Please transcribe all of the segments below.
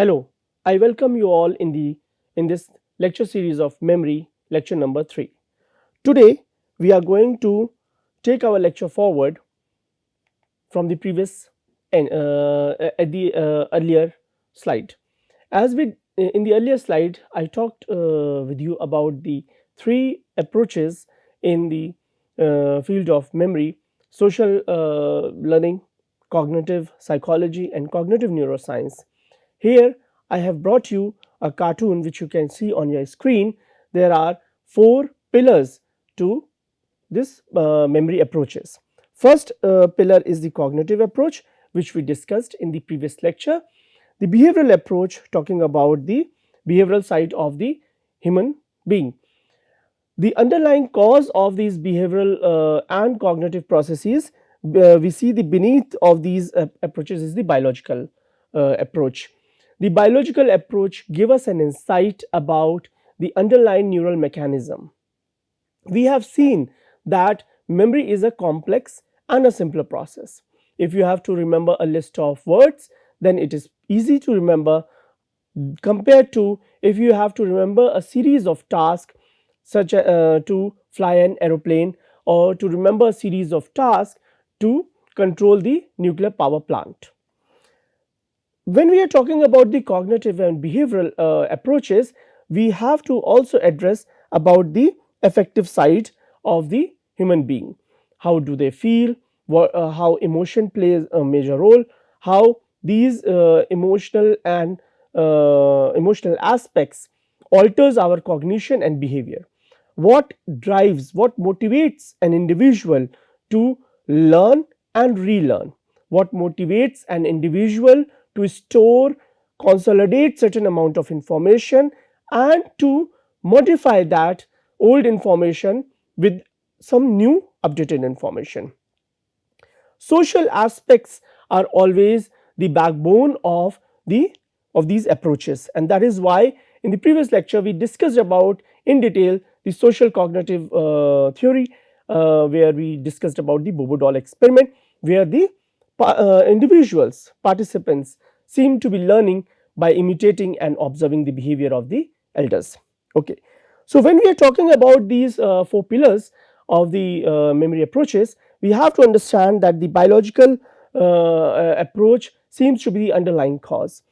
Hello, I welcome you all in this lecture series of memory, lecture number 3. Today we are going to take our lecture forward from the previous and at the earlier slide. As we in the earlier slide, I talked with you about the three approaches in the field of memory: social learning, cognitive psychology, and cognitive neuroscience. Here I have brought you a cartoon which you can see on your screen. There are four pillars to this memory approaches. First pillar is the cognitive approach, which we discussed in the previous lecture. The behavioral approach, talking about the behavioral side of the human being. The underlying cause of these behavioral and cognitive processes, we see the beneath of these approaches is the biological approach. The biological approach give us an insight about the underlying neural mechanism. We have seen that memory is a complex and a simpler process. If you have to remember a list of words, then it is easy to remember compared to if you have to remember a series of tasks such to fly an aeroplane, or to remember a series of tasks to control the nuclear power plant. When we are talking about the cognitive and behavioral approaches, we have to also address about the affective side of the human being. How do they feel? How emotion plays a major role? How these emotional aspects alters our cognition and behavior. What drives, what motivates an individual to learn and relearn? What motivates an individual to store, consolidate certain amount of information and to modify that old information with some new updated information? Social aspects are always the backbone of these approaches, and that is why in the previous lecture we discussed about in detail the social cognitive theory, where we discussed about the Bobo doll experiment, where the individuals, participants, seem to be learning by imitating and observing the behavior of the elders. Okay, so when we are talking about these four pillars of the memory approaches, we have to understand that the biological approach seems to be the underlying cause.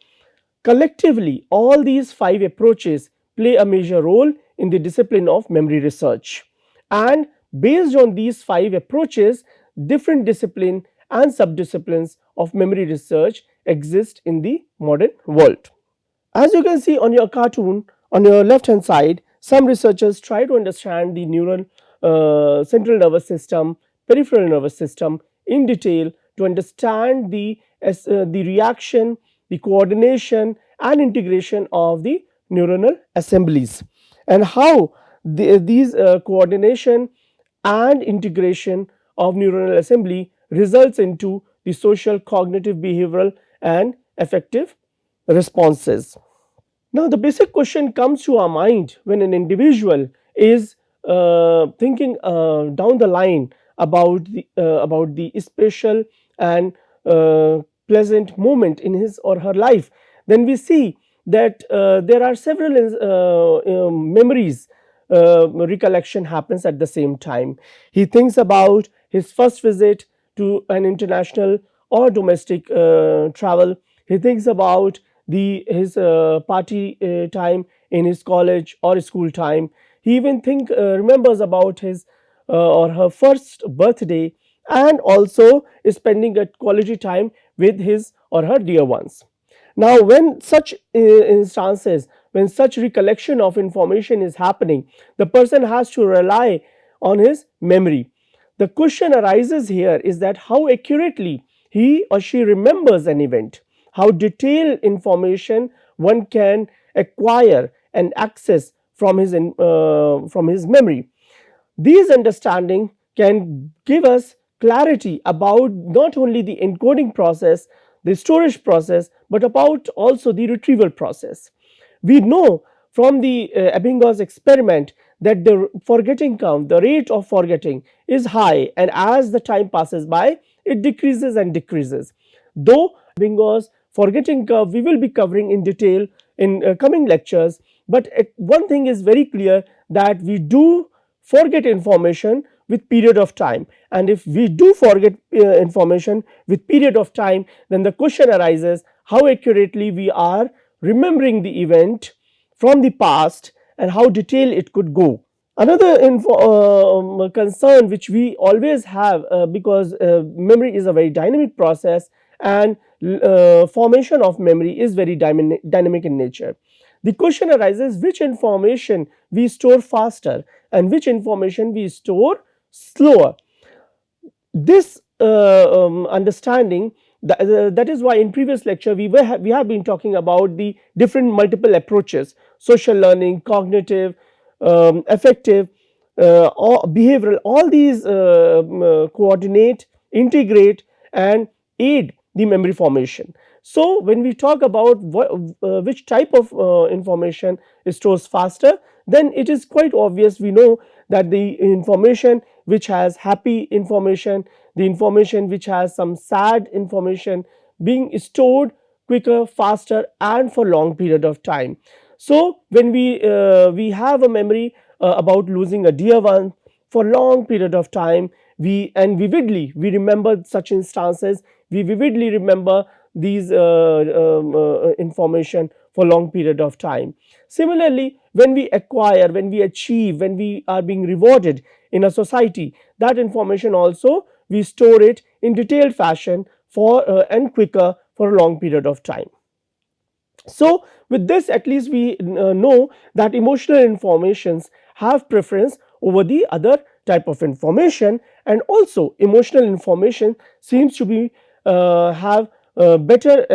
Collectively, all these five approaches play a major role in the discipline of memory research, and based on these five approaches, different discipline and subdisciplines of memory research exist in the modern world. As you can see on your cartoon, on your left hand side, some researchers try to understand the neural central nervous system, peripheral nervous system in detail to understand the reaction, the coordination and integration of the neuronal assemblies, and how these coordination and integration of neuronal assembly results into the social, cognitive, behavioral and affective responses. Now, the basic question comes to our mind when an individual is thinking down the line about the special and pleasant moment in his or her life. Then we see that there are several memories. Recollection happens at the same time. He thinks about his first visit to an international or domestic travel. He thinks about his party time in his college or school time. He even remembers about his or her first birthday, and also is spending a quality time with his or her dear ones. Now, when such instances, when such recollection of information is happening, the person has to rely on his memory. The question arises here is that how accurately he or she remembers an event, how detailed information one can acquire and access from his memory. These understanding can give us clarity about not only the encoding process, the storage process, but about also the retrieval process. We know from the Ebbinghaus experiment that the forgetting count, the rate of forgetting is high, and as the time passes by, it decreases and decreases. Though Ebbinghaus forgetting curve we will be covering in detail in coming lectures, but one thing is very clear, that we do forget information with period of time, and if we do forget information with period of time, then the question arises how accurately we are remembering the event from the past and how detailed it could go. Another concern which we always have, because memory is a very dynamic process, and formation of memory is very dynamic in nature. The question arises which information we store faster and which information we store slower. This understanding, that is why in previous lecture we have been talking about the different multiple approaches: social learning, cognitive, affective, or behavioral. All these coordinate, integrate and aid the memory formation. So when we talk about which type of information stores faster, then it is quite obvious, we know that the information which has happy information, the information which has some sad information, being stored quicker, faster and for long period of time. So when we have a memory about losing a dear one for long period of time, we vividly we remember such instances, we vividly remember these information for long period of time. Similarly, when we acquire, when we achieve, when we are being rewarded in a society, that information also we store it in detailed fashion for and quicker for a long period of time. So with this, at least we know that emotional informations have preference over the other type of information, and also emotional information seems to be have better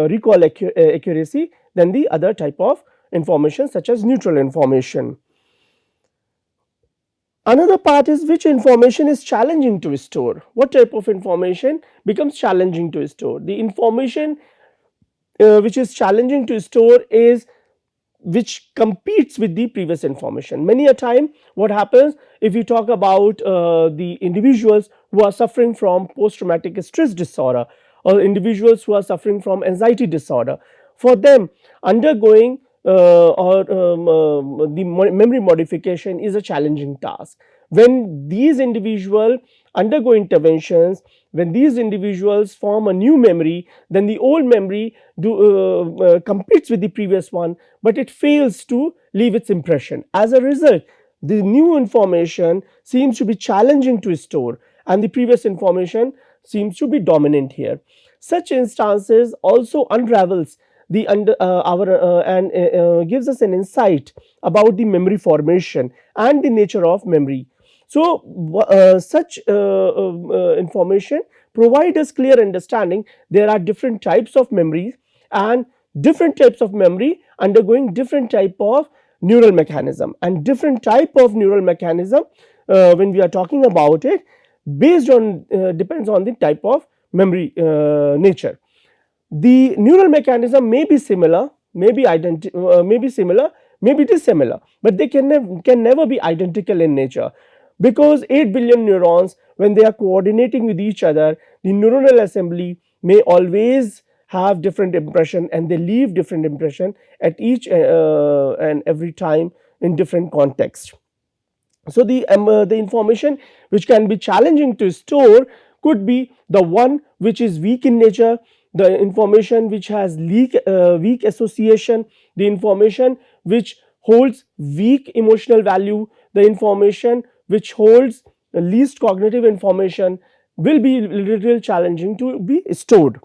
recall accuracy than the other type of information, such as neutral information. Another part is which information is challenging to store. What type of information becomes challenging to store? The information which is challenging to store is which competes with the previous information. Many a time what happens, if you talk about the individuals who are suffering from post traumatic stress disorder, or individuals who are suffering from anxiety disorder, for them undergoing the memory modification is a challenging task. When these individuals undergo interventions, when these individuals form a new memory, then the old memory competes with the previous one, but it fails to leave its impression. As a result, the new information seems to be challenging to store, and the previous information seems to be dominant here. Such instances also unravels the and gives us an insight about the memory formation and the nature of memory. So such information provide us clear understanding there are different types of memories, and different types of memory undergoing different type of neural mechanism, and different type of neural mechanism when we are talking about it, based on depends on the type of memory nature. The neural mechanism may be similar, may be similar, may be dissimilar, but they can never be identical in nature, because 8 billion neurons, when they are coordinating with each other, the neuronal assembly may always have different impression, and they leave different impression at each and every time in different context. So the information which can be challenging to store could be the one which is weak in nature, the information which has weak association, the information which holds weak emotional value, the information which holds least cognitive information will be little challenging to be stored.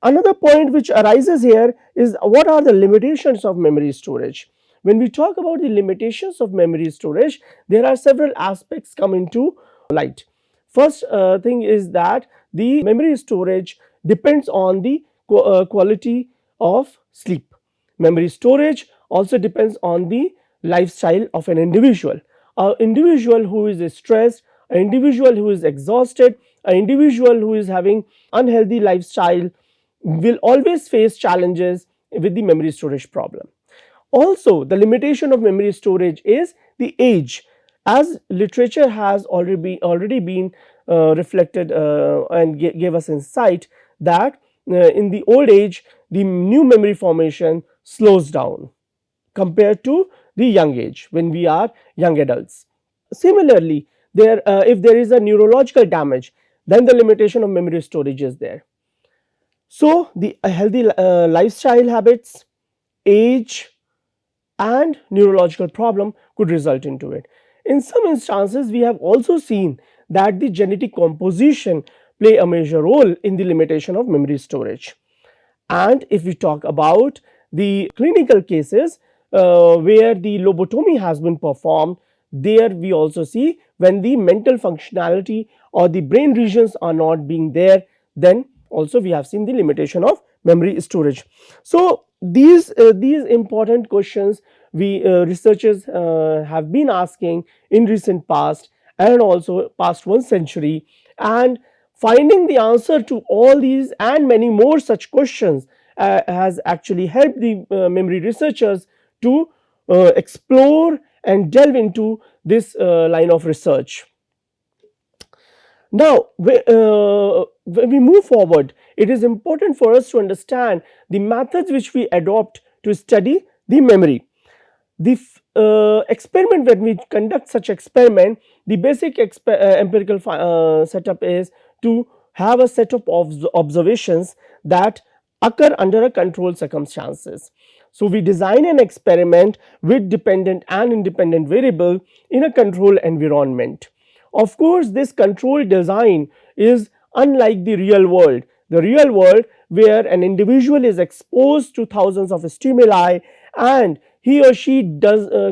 Another point which arises here is what are the limitations of memory storage. When we talk about the limitations of memory storage, there are several aspects come into light. First thing is that the memory storage depends on the quality of sleep. Memory storage also depends on the lifestyle of an individual. An individual who is stressed, an individual who is exhausted, an individual who is having unhealthy lifestyle will always face challenges with the memory storage problem. Also, the limitation of memory storage is the age, as literature has already been reflected and gave us insight that in the old age, the new memory formation slows down compared to the young age when we are young adults. Similarly, if there is a neurological damage, then the limitation of memory storage is there. So, the healthy lifestyle habits, age, and neurological problem could result into it. In some instances, we have also seen that the genetic composition play a major role in the limitation of memory storage. And if we talk about the clinical cases where the lobotomy has been performed, there we also see when the mental functionality or the brain regions are not being there, then also we have seen the limitation of memory storage. So these important questions we researchers have been asking in recent past and also past 1 century, and finding the answer to all these and many more such questions has actually helped the memory researchers to explore and delve into this line of research. Now, when we move forward, it is important for us to understand the methods which we adopt to study the memory. The experiment, when we conduct such experiment, the basic empirical setup is to have a set of observations that occur under a controlled circumstances. So we design an experiment with dependent and independent variable in a controlled environment. Of course, this controlled design is unlike the real world. The real world, where an individual is exposed to thousands of stimuli and he or she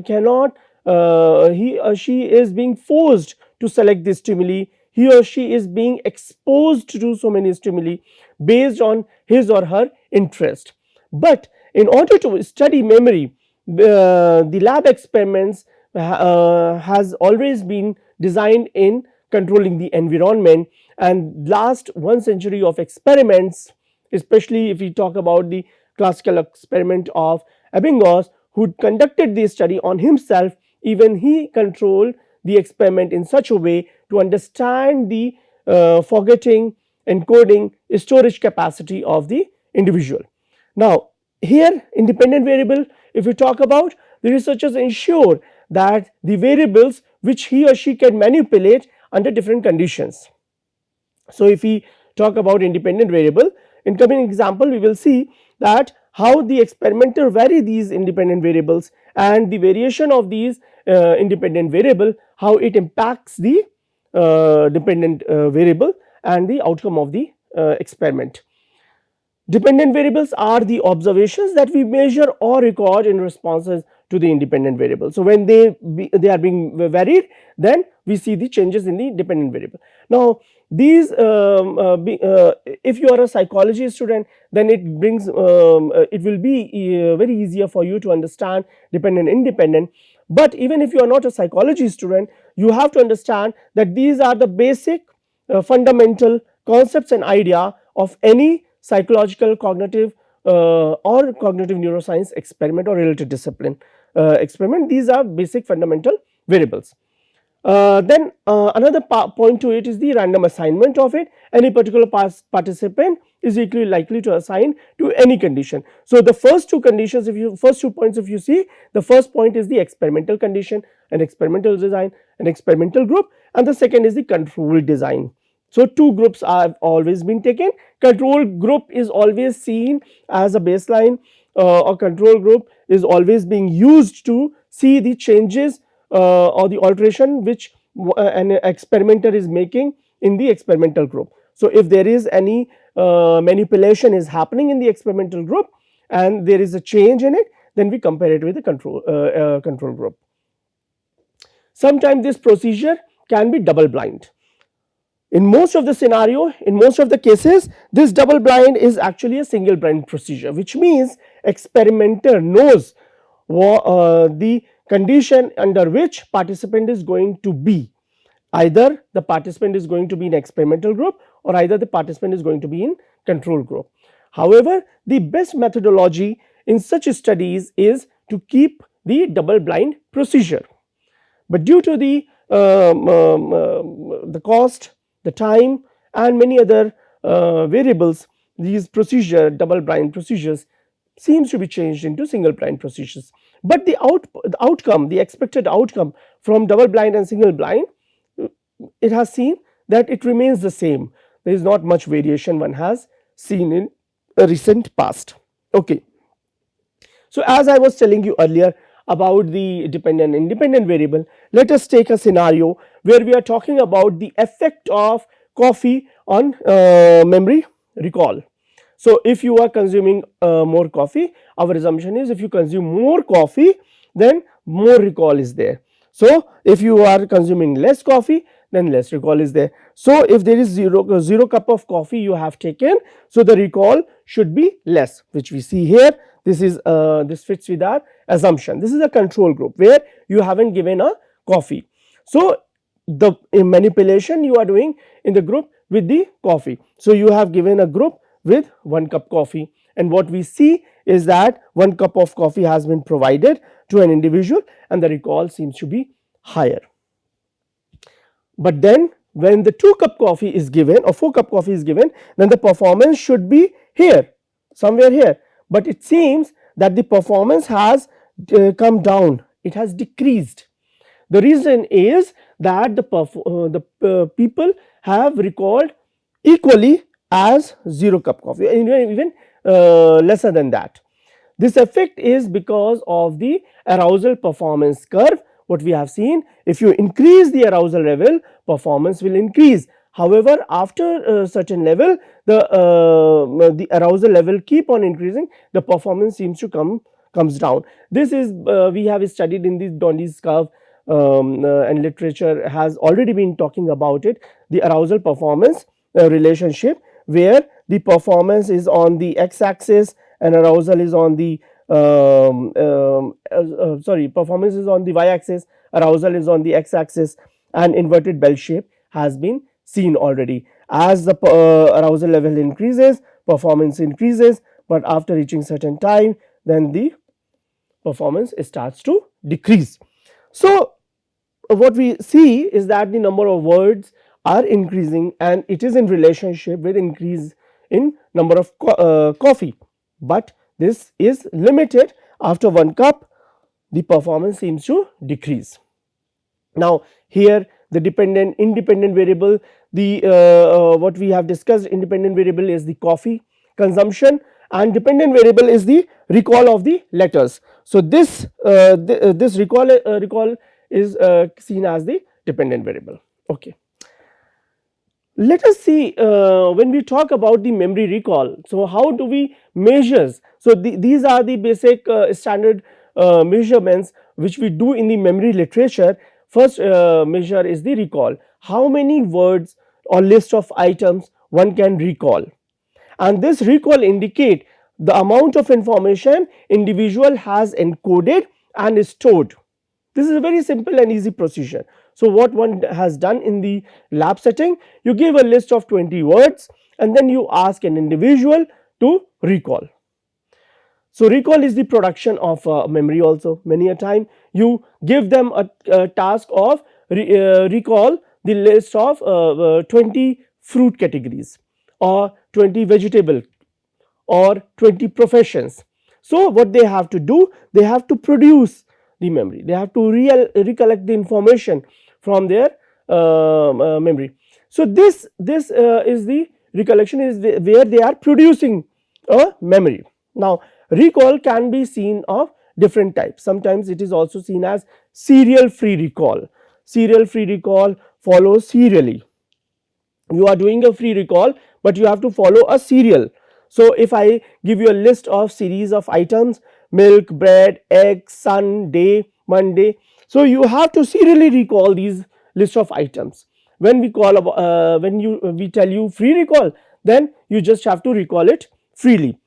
cannot, he or she is being forced to select the stimuli, he or she is being exposed to so many stimuli based on his or her interest. But in order to study memory, the lab experiments has always been designed in controlling the environment, and last 1 century of experiments, especially if we talk about the classical experiment of Ebbinghaus, who conducted the study on himself, even he controlled the experiment in such a way to understand the forgetting, encoding, storage capacity of the individual. Now, here independent variable, if we talk about, the researchers ensure that the variables which he or she can manipulate under different conditions. So if we talk about independent variable, in coming example we will see that how the experimenter vary these independent variables and the variation of these independent variable, how it impacts the dependent variable and the outcome of the experiment. Dependent variables are the observations that we measure or record in responses to the independent variable. So when they are being varied, then we see the changes in the dependent variable. Now these if you are a psychology student, then it brings it will be very easier for you to understand dependent independent. But even if you are not a psychology student, you have to understand that these are the basic fundamental concepts and idea of any psychological, cognitive or cognitive neuroscience experiment or related discipline experiment. These are basic fundamental variables. Then another point to it is the random assignment of it. Any particular participant is equally likely to assign to any condition. So the first two conditions, first 2 points if you see, the first point is the experimental condition, an experimental design, an experimental group, and the second is the control design. So two groups have always been taken. Control group is always seen as a baseline, or control group is always being used to see the changes or the alteration which an experimenter is making in the experimental group. So if there is any manipulation is happening in the experimental group and there is a change in it, then we compare it with the control group. Sometimes this procedure can be double blind. In most of the scenario, in most of the cases, this double blind is actually a single blind procedure, which means experimenter knows the condition under which participant is going to be. Either the participant is going to be in experimental group or either the participant is going to be in control group. However, the best methodology in such studies is to keep the double blind procedure. But due to the cost, the time and many other variables, these double blind procedures seems to be changed into single blind procedures. But the outcome, the expected outcome from double blind and single blind, it has seen that it remains the same. There is not much variation one has seen in the recent past. Okay. So as I was telling you earlier about the dependent and independent variable, let us take a scenario where we are talking about the effect of coffee on memory recall. So if you are consuming more coffee, our assumption is if you consume more coffee, then more recall is there. So if you are consuming less coffee, then less recall is there. So if there is zero cup of coffee you have taken, so the recall should be less, which we see here. This fits with our assumption. This is a control group where you haven't given a coffee. So the manipulation you are doing in the group with the coffee. So you have given a group with 1 cup coffee, and what we see is that 1 cup of coffee has been provided to an individual and the recall seems to be higher. But then when the 2 cup coffee is given or 4 cup coffee is given, then the performance should be here, somewhere here, but it seems that the performance has come down, it has decreased. The reason is that the people have recalled equally as 0 cup coffee, even lesser than that. This effect is because of the arousal performance curve. What we have seen, if you increase the arousal level, performance will increase. However, after a certain level, the arousal level keep on increasing, the performance seems to comes down. This is we have studied in the Dondi's curve, and literature has already been talking about it, the arousal performance relationship, where the performance is on the x-axis and arousal is on the performance is on the y-axis, arousal is on the x-axis, and inverted bell shape has been seen already. As the arousal level increases, performance increases, but after reaching certain time, then the performance starts to decrease. So what we see is that the number of words are increasing and it is in relationship with increase in number of coffee, but this is limited. After 1 cup, the performance seems to decrease. Now here the dependent independent variable, the what we have discussed, independent variable is the coffee consumption and dependent variable is the recall of the letters. So this this recall is seen as the dependent variable. Okay. Let us see when we talk about the memory recall. So how do we measure? So these are the basic standard measurements which we do in the memory literature. First measure is the recall. How many words or list of items one can recall, and this recall indicate the amount of information individual has encoded and stored. This is a very simple and easy procedure. So what one has done in the lab setting, you give a list of 20 words and then you ask an individual to recall. So recall is the production of memory also. Many a time you give them a task of recall the list of 20 fruit categories or 20 vegetable or 20 professions. So what they have to do, they have to produce the memory, they have to recollect the information from their memory. So this is the recollection, is where they are producing a memory. Now recall can be seen of different types. Sometimes it is also seen as serial free recall. Serial free recall follows serially. You are doing a free recall, but you have to follow a serial. So if I give you a list of series of items, milk, bread, egg, sun, day, Monday, so you have to serially recall these list of items. When we call we tell you free recall, then you just have to recall it freely.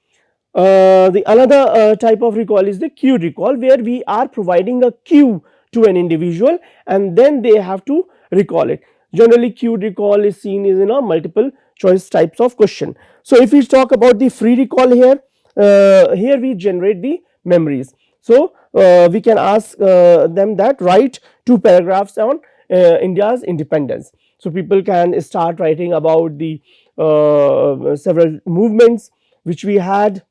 The another type of recall is the queued recall, where we are providing a queue to an individual and then they have to recall it. Generally queued recall is seen in a multiple choice types of question. So if we talk about the free recall here, here we generate the memories. So we can ask them that write 2 paragraphs on India's independence. So people can start writing about the several movements which we had.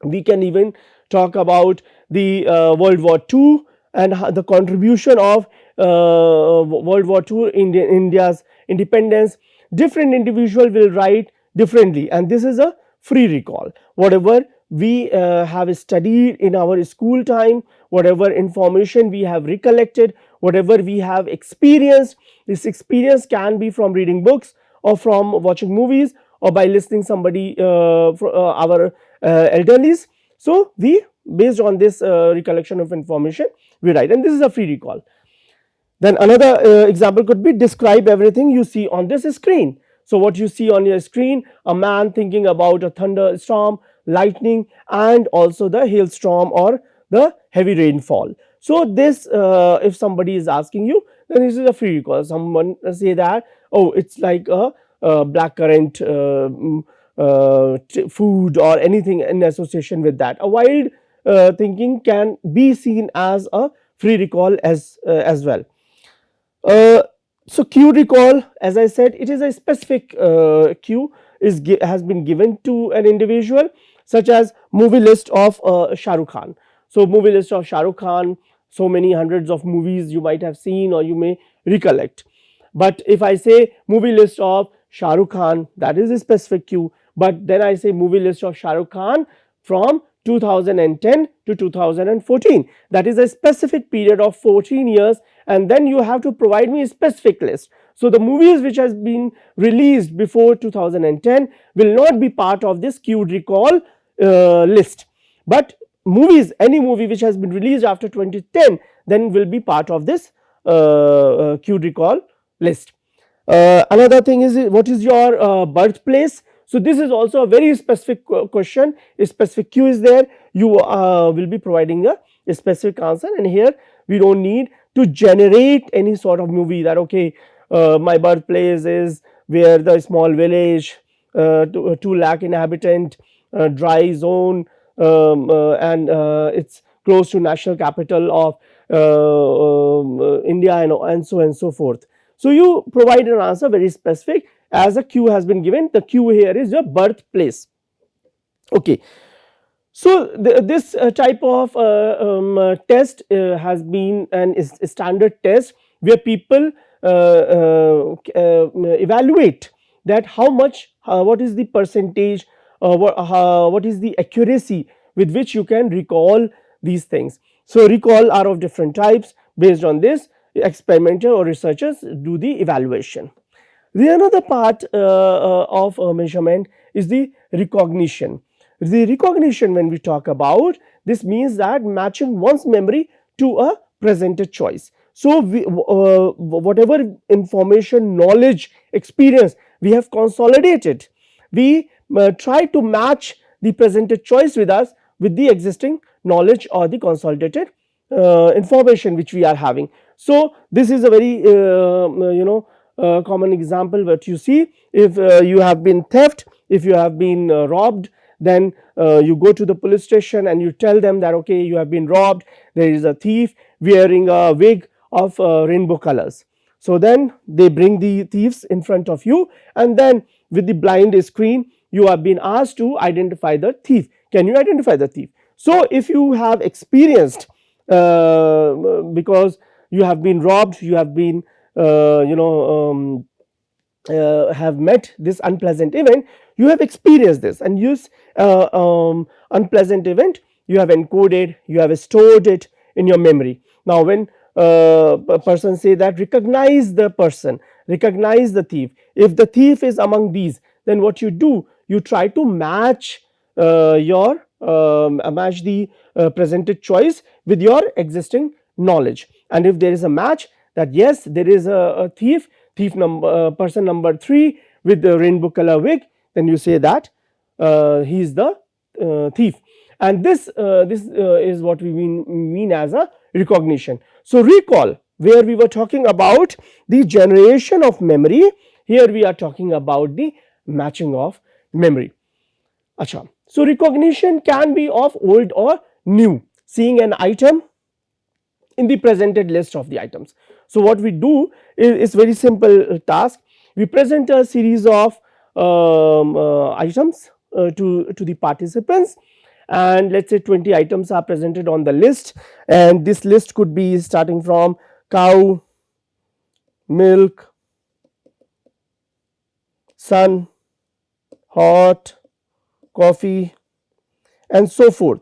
We can even talk about the World War II and the contribution of World War II in India's independence. Different individual will write differently, and this is a free recall. Whatever we have studied in our school time, whatever information we have recollected, whatever we have experienced, this experience can be from reading books or from watching movies or by listening somebody our elderlies. So we, based on this recollection of information, we write, and this is a free recall. Then another example could be describe everything you see on this screen. So what you see on your screen, a man thinking about a thunderstorm, lightning, and also the hailstorm or the heavy rainfall. So this, if somebody is asking you, then this is a free recall. Someone say that, oh, it's like a blackcurrant food or anything in association with that. A wild thinking can be seen as a free recall as well. So cue recall, as I said, it is a specific cue has been given to an individual, such as movie list of Shah Rukh Khan. So movie list of Shah Rukh Khan, so many hundreds of movies you might have seen or you may recollect. But if I say movie list of Shah Rukh Khan, that is a specific cue. But then I say movie list of Shah Rukh Khan from 2010 to 2014, that is a specific period of 14 years, and then you have to provide me a specific list. So the movies which has been released before 2010 will not be part of this cued recall list, but movies, any movie which has been released after 2010, then will be part of this cued recall list. Another thing is, what is your birthplace? So this is also a very specific question. A specific cue is there. You will be providing a specific answer, and here we don't need to generate any sort of movie that, okay, my birthplace is where the small village, 2 lakh inhabitant, dry zone, and it's close to national capital of India, and so and so forth. So you provide an answer very specific. As a cue has been given, the cue here is your birthplace. Okay. So this type of test has been an standard test where people evaluate that how much, what is the percentage, what is the accuracy with which you can recall these things. So recall are of different types. Based on this, experimental or researchers do the evaluation. The another part of measurement is the recognition. The recognition, when we talk about, this means that matching one's memory to a presented choice. So whatever information, knowledge, experience we have consolidated, we try to match the presented choice with us with the existing knowledge or the consolidated information which we are having. So this is a very common example what you see. If you have been theft, if you have been robbed, then you go to the police station and you tell them that, okay, you have been robbed, there is a thief wearing a wig of rainbow colors. So then they bring the thieves in front of you, and then with the blind screen you have been asked to identify the thief. Can you identify the thief? So if you have experienced because you have been robbed, you have been have met this unpleasant event, you have experienced this, and use unpleasant event, you have encoded, you have stored it in your memory. Now when a person say that recognize the person, recognize the thief, if the thief is among these, then what you do, you try to match match the presented choice with your existing knowledge, and if there is a match that yes, there is a thief number, person number 3 with the rainbow color wig, then you say that he is the thief, and this is what we mean as a recognition. So recall, where we were talking about the generation of memory, here we are talking about the matching of memory. Achha. So recognition can be of old or new. Seeing an item in the presented list of the items. So what we do is very simple task. We present a series of items to the participants, and let us say 20 items are presented on the list, and this list could be starting from cow, milk, sun, hot, coffee, and so forth.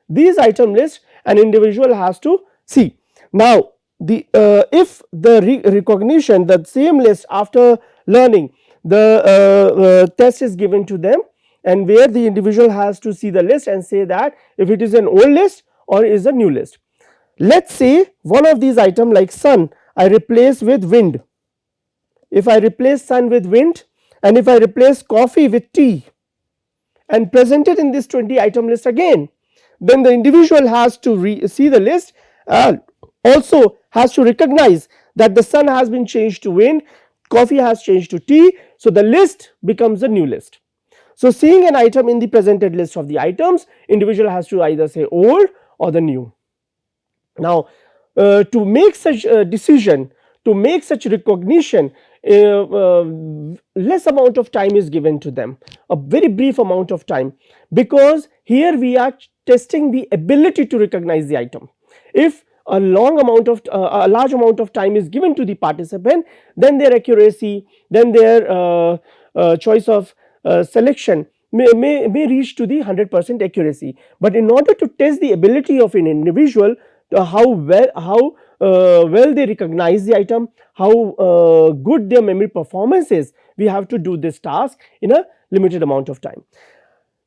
These item list an individual has to see. Now, the if the recognition, the same list after learning, the test is given to them, and where the individual has to see the list and say that if it is an old list or is a new list. Let us say one of these items like sun I replace with wind. If I replace sun with wind, and if I replace coffee with tea and present it in this 20 item list again, then the individual has to see the list and also has to recognize that the sun has been changed to wind, coffee has changed to tea, so the list becomes a new list. So, seeing an item in the presented list of the items, individual has to either say old or the new. Now, to make such a decision, to make such recognition, less amount of time is given to them, a very brief amount of time, because here we are testing the ability to recognize the item. If a large amount of time is given to the participant, then their accuracy, then their choice of selection may reach to the 100% accuracy. But in order to test the ability of an individual, how well they recognize the item, how good their memory performance is, we have to do this task in a limited amount of time.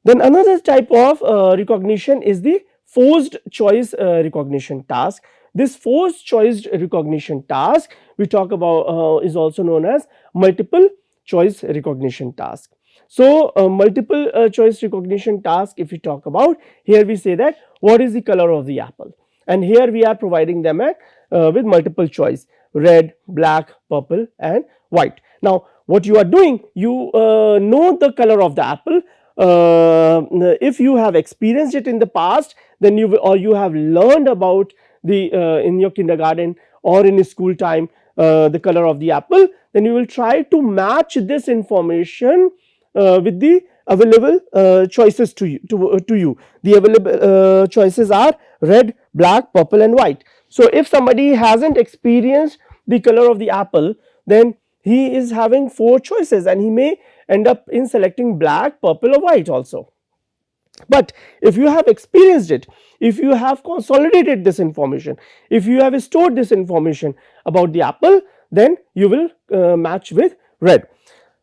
Then another type of recognition is the forced choice recognition task. This forced choice recognition task we talk about is also known as multiple choice recognition task. So, multiple choice recognition task, if we talk about, here we say that what is the color of the apple, and here we are providing them with multiple choice: red, black, purple and white. Now, what you are doing, you know the color of the apple. If you have experienced it in the past, then you have learned about the in your kindergarten or in school time the color of the apple, then you will try to match this information with the available choices to you. The available choices are red, black, purple and white. So, if somebody hasn't experienced the color of the apple, then he is having 4 choices and he may end up in selecting black, purple or white also. But if you have experienced it, if you have consolidated this information, if you have stored this information about the apple, then you will match with red.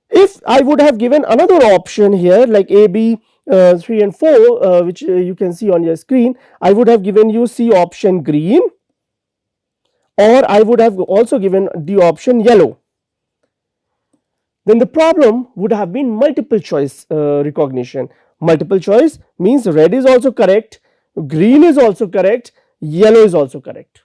If I would have given another option here like A, B, 3 and 4 which you can see on your screen, I would have given you C option green, or I would have also given the option yellow. Then the problem would have been multiple choice recognition. Multiple choice means red is also correct, green is also correct, yellow is also correct,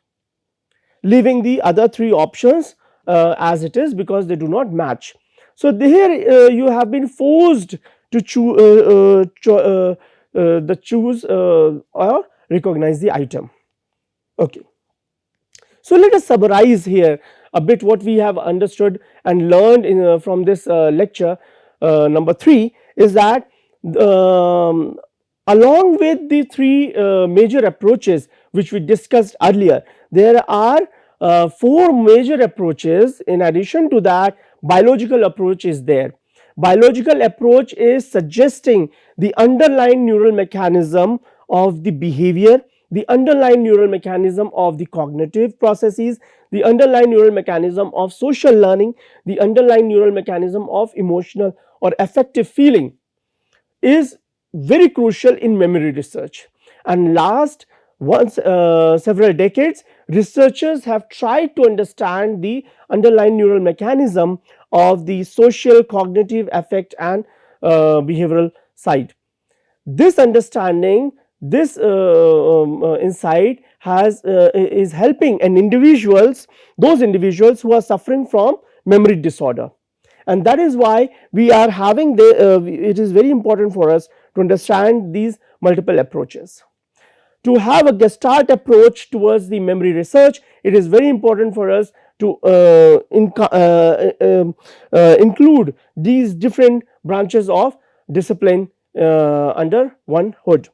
leaving the other 3 options as it is because they do not match. So, here you have been forced to choose or recognize the item. Okay. So, let us summarize here a bit what we have understood and learned from this lecture. Number 3 is that along with the 3 major approaches which we discussed earlier, there are 4 major approaches. In addition to that, biological approach is there. Biological approach is suggesting the underlying neural mechanism of the behavior, the underlying neural mechanism of the cognitive processes, the underlying neural mechanism of social learning, the underlying neural mechanism of emotional or affective feeling is very crucial in memory research. And last several decades, researchers have tried to understand the underlying neural mechanism of the social, cognitive, affect and behavioral side. This understanding, this insight is helping those individuals who are suffering from memory disorder, and that is why we are having it is very important for us to understand these multiple approaches. To have a Gestalt approach towards the memory research, it is very important for us to include these different branches of discipline under one hood.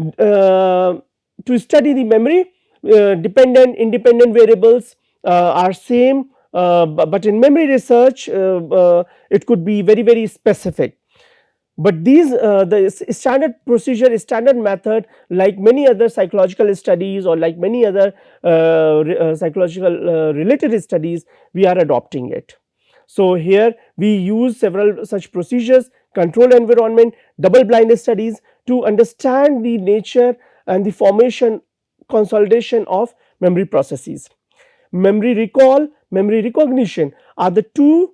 To study the memory, dependent independent variables are same, but in memory research it could be very specific. But these the standard procedure, standard method, like many other psychological studies or like many other psychological related studies, we are adopting it. So here we use several such procedures: controlled environment, double blind studies, to understand the nature and the formation, consolidation of memory processes. Memory recall, memory recognition are the two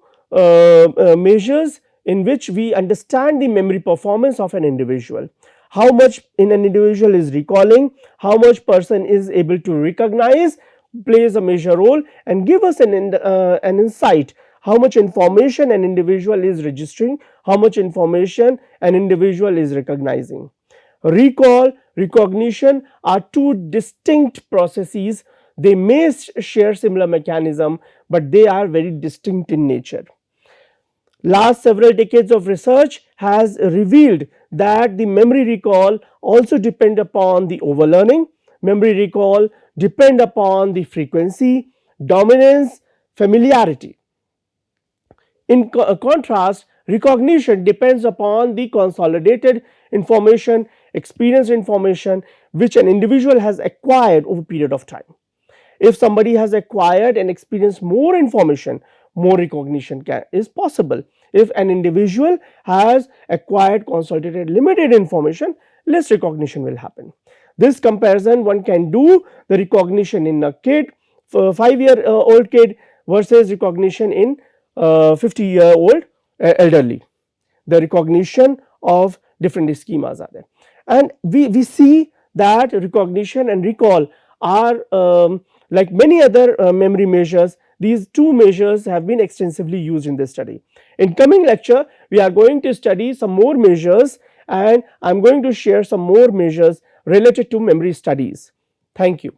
measures in which we understand the memory performance of an individual. How much in an individual is recalling, how much person is able to recognize, plays a major role and give us an insight how much information an individual is registering, how much information an individual is recognizing. Recall, recognition are two distinct processes. They may share similar mechanism, but they are very distinct in nature. Last several decades of research has revealed that the memory recall also depend upon the overlearning. Memory recall depend upon the frequency, dominance, familiarity. In contrast, recognition depends upon the consolidated information, experienced information which an individual has acquired over a period of time. If somebody has acquired and experienced more information, more recognition is possible. If an individual has acquired consolidated limited information, less recognition will happen. This comparison one can do the recognition in a kid, 5-year-old kid versus recognition in 50-year-old elderly. The recognition of different schemas are there, and we see that recognition and recall are like many other memory measures. These two measures have been extensively used in this study. In coming lecture, we are going to study some more measures, and I am going to share some more measures related to memory studies. Thank you.